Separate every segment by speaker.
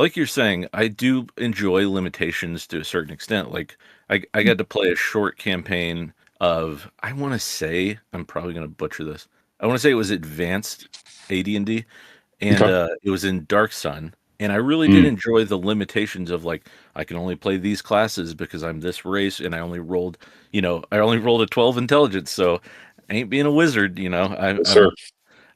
Speaker 1: like you're saying, I do enjoy limitations to a certain extent. Like I got to play a short campaign of, I want to say, I'm probably going to butcher this. I want to say it was advanced AD&D, and
Speaker 2: Okay.
Speaker 1: it was in Dark Sun, and I really did
Speaker 2: Mm,
Speaker 1: enjoy the limitations of like I can only play these classes because I'm this race, and I only rolled a 12 intelligence, so I ain't being a wizard.
Speaker 2: yes, sir.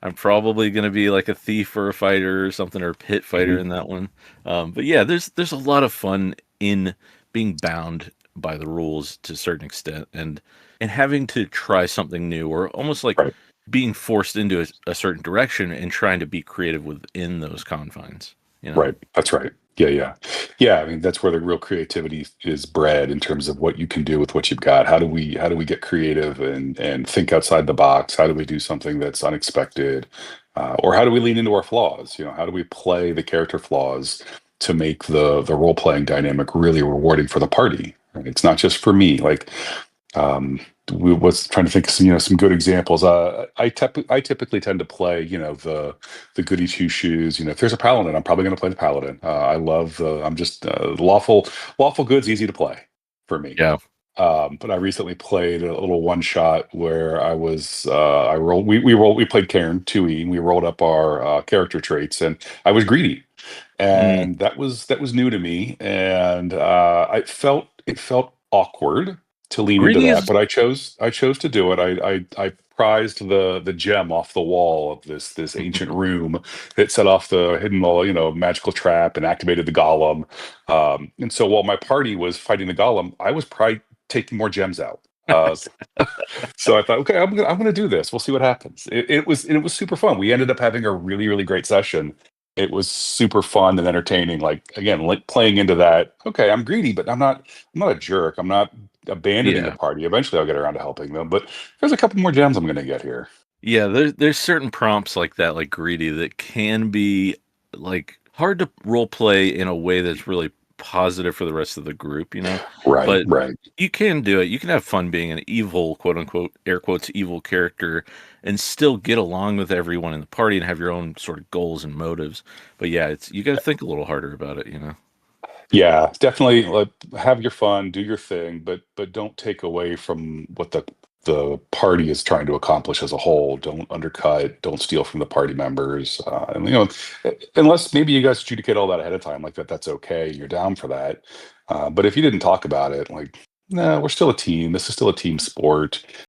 Speaker 1: I'm probably gonna be like a thief or a fighter or something, or a pit fighter
Speaker 2: Mhm.
Speaker 1: in that one. But yeah, there's a lot of fun in being bound by the rules to a certain extent, and having to try something new, or almost like
Speaker 2: Right.
Speaker 1: being forced into a certain direction and trying to be creative within those confines. You know?
Speaker 2: Right. That's right. Yeah, yeah. Yeah, I mean, that's where the real creativity is bred in terms of what you can do with what you've got. How do we get creative and think outside the box? How do we do something that's unexpected? Or how do we lean into our flaws? How do we play the character flaws to make the role playing dynamic really rewarding for the party? Right? It's not just for me. Like, um, we was trying to think of some good examples. I typically tend to play the goody two shoes. If there's a paladin, I'm probably going to play the paladin. I love I'm just lawful good's easy to play for me.
Speaker 1: Yeah.
Speaker 2: But I recently played a little one shot where I rolled we played Cairn 2E, and we rolled up our character traits, and I was greedy,
Speaker 1: Mm.
Speaker 2: and that was new to me, and it felt awkward to lean into
Speaker 1: Greedy
Speaker 2: that,
Speaker 1: is
Speaker 2: but I chose to do it. I prized the gem off the wall of this ancient room that set off the hidden magical trap and activated the golem. And so while my party was fighting the golem, I was probably taking more gems out. So I thought, okay, I'm gonna do this. We'll see what happens. It was super fun. We ended up having a really really great session. It was super fun and entertaining. Like again, like playing into that. Okay, I'm greedy, but I'm not a jerk. I'm not abandoning the
Speaker 1: yeah.
Speaker 2: party. Eventually, I'll get around to helping them. But there's a couple more gems I'm gonna get here.
Speaker 1: Yeah, there's certain prompts like that, like greedy, that can be like hard to role play in a way that's really positive for the rest of the group.
Speaker 2: Right,
Speaker 1: But
Speaker 2: right.
Speaker 1: you can do it. You can have fun being an evil, quote unquote, air quotes, evil character, and still get along with everyone in the party and have your own sort of goals and motives. But yeah, it's you got to think a little harder about it.
Speaker 2: Yeah, definitely. Like, have your fun, do your thing, but don't take away from what the party is trying to accomplish as a whole. Don't undercut. Don't steal from the party members. And unless maybe you guys adjudicate all that ahead of time, like that, that's okay. You're down for that. But if you didn't talk about it, like, no, we're still a team. This is still a team sport.